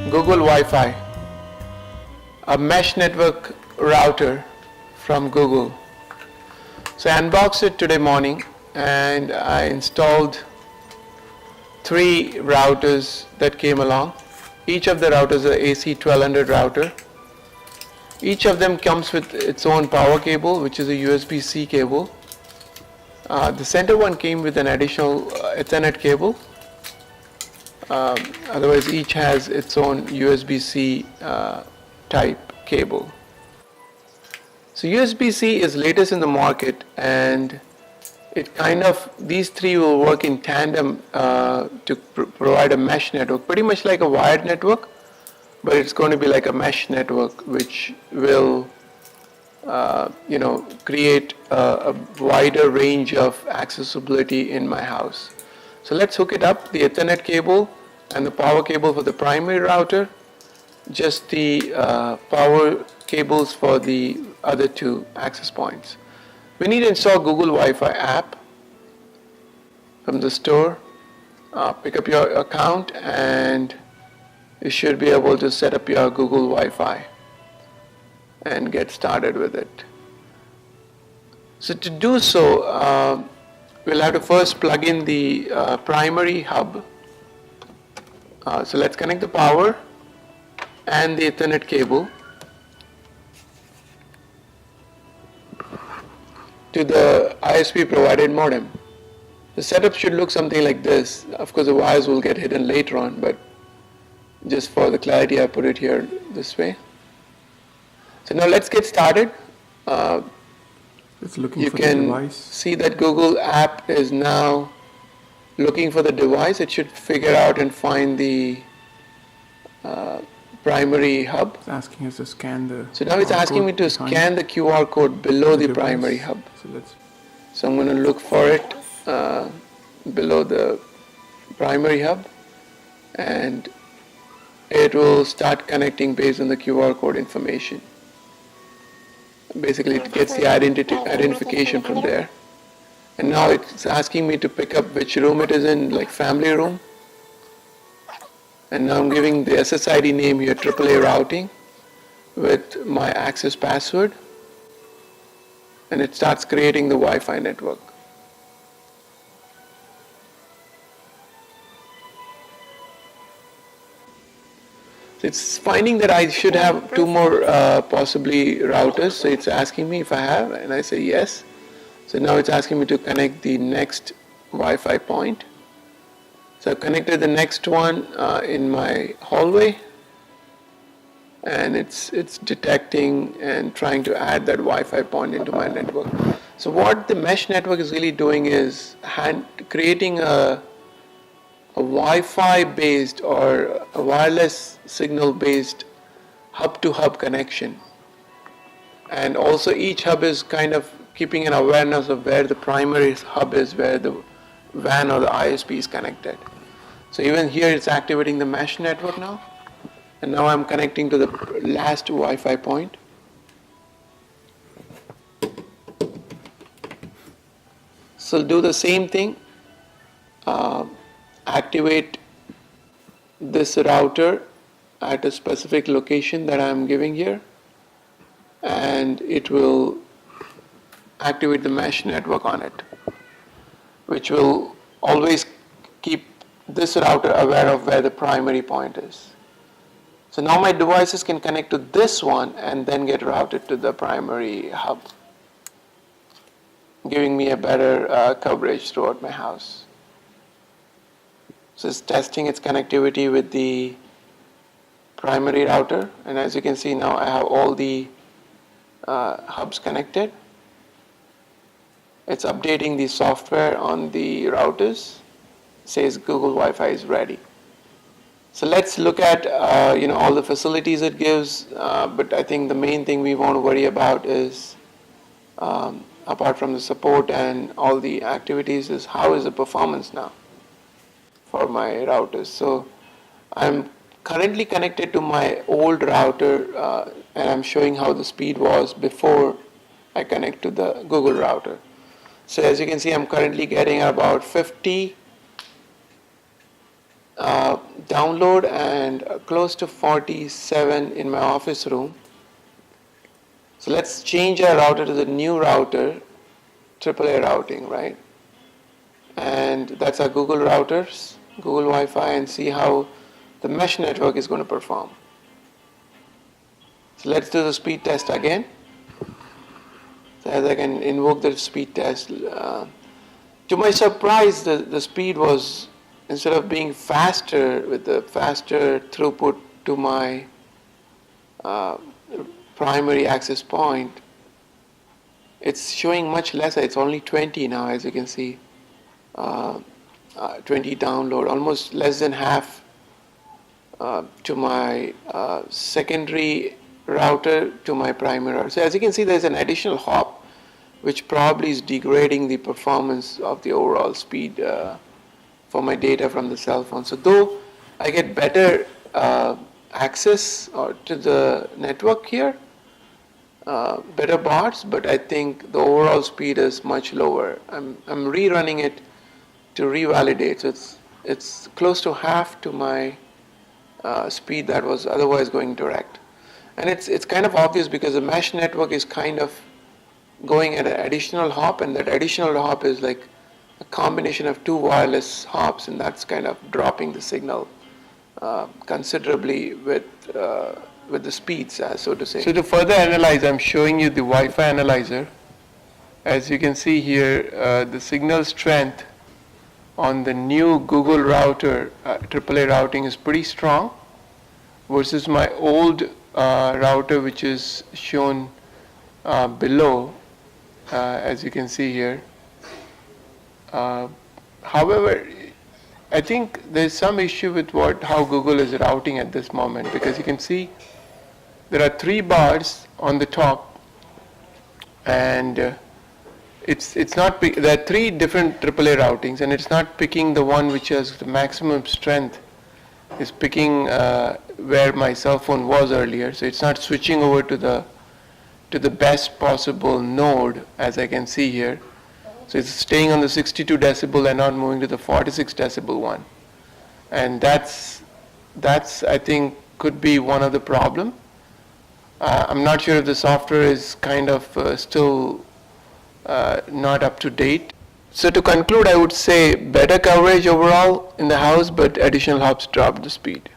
Google Wi-Fi, a mesh network router from Google. So I unboxed it today morning and I installed 3 routers that came along. Each of the routers is a AC 1200 router. Each of them comes with its own power cable, which is a USB-C cable. The center one came with an additional Ethernet cable. Otherwise, each has its own USB-C type cable. So USB-C is latest in the market, and these 3 will work in tandem to provide a mesh network, pretty much like a wired network, but it's going to be like a mesh network, which will create a wider range of accessibility in my house. So let's hook it up, the Ethernet cable and the power cable for the primary router, just the power cables for the other 2 access points. We need to install Google Wi-Fi app from the store, pick up your account, and you should be able to set up your Google Wi-Fi and get started with it. So to do so, we'll have to first plug in the primary hub. So let's connect the power and the Ethernet cable to the ISP provided modem. The setup should look something like this. Of course, the wires will get hidden later on, but just for the clarity, I put it here this way. So now let's get started. It's looking you for can the device. See that Google app is now looking for the device. It should figure out and find the primary hub. It's asking us to scan the So now it's asking me to scan the QR code below the primary hub. So I'm going to look for it below the primary hub, and it will start connecting based on the QR code information. Basically, it gets the identification from there. And now it's asking me to pick up which room it is in, like family room. And now I'm giving the SSID name here, AAA routing, with my access password. And it starts creating the Wi-Fi network. It's finding that I should have 2 more possibly routers. So it's asking me if I have, and I say yes. So now it's asking me to connect the next Wi-Fi point. So I've connected the next one in my hallway, and it's detecting and trying to add that Wi-Fi point into my network. So what the mesh network is really doing is creating a Wi-Fi based or a wireless signal based hub-to-hub connection. And also each hub is kind of keeping an awareness of where the primary hub is, where the WAN or the ISP is connected. So even here it's activating the mesh network now. And now I'm connecting to the last Wi-Fi point. So do the same thing. Activate this router at a specific location that I'm giving here, and it will activate the mesh network on it, which will always keep this router aware of where the primary point is. So now my devices can connect to this one and then get routed to the primary hub, giving me a better coverage throughout my house. So it's testing its connectivity with the primary router, and as you can see now I have all the hubs connected. It's updating the software on the routers. It says Google Wi-Fi is ready. So let's look at all the facilities it gives, but I think the main thing we want to worry about is, apart from the support and all the activities, is how is the performance now for my routers. So I'm currently connected to my old router, and I'm showing how the speed was before I connect to the Google router. So as you can see, I'm currently getting about 50 download and close to 47 in my office room. So let's change our router to the new router, AAA routing, right? And that's our Google routers, Google Wi-Fi, and see how the mesh network is going to perform. So let's do the speed test again. So as I can invoke the speed test, to my surprise, the speed was, instead of being faster with the faster throughput to my primary access point, it's showing much lesser. It's only 20 now, as you can see. 20 download, almost less than half to my secondary router to my primary router. So as you can see, there's an additional hop, which probably is degrading the performance of the overall speed for my data from the cell phone. So though I get better access to the network here, better bots, but I think the overall speed is much lower. I'm rerunning it to revalidate. So it's close to half to my speed that was otherwise going direct. And it's kind of obvious because the mesh network is kind of going at an additional hop, and that additional hop is like a combination of two wireless hops, and that's kind of dropping the signal considerably with the speeds, so to say. So to further analyze, I'm showing you the Wi-Fi analyzer. As you can see here, the signal strength on the new Google router, AAA routing, is pretty strong versus my old router, which is shown below, as you can see here. However, I think there's some issue with how Google is routing at this moment, because you can see there are 3 bars on the top, and it's not there are 3 different AAA routings, and it's not picking the one which has the maximum strength. It's picking where my cell phone was earlier, so it's not switching over to the best possible node, as I can see here. So it's staying on the 62 decibel and not moving to the 46 decibel one. And that's I think could be one of the problem. I'm not sure if the software is kind of still not up to date. So to conclude, I would say better coverage overall in the house, but additional hops dropped the speed.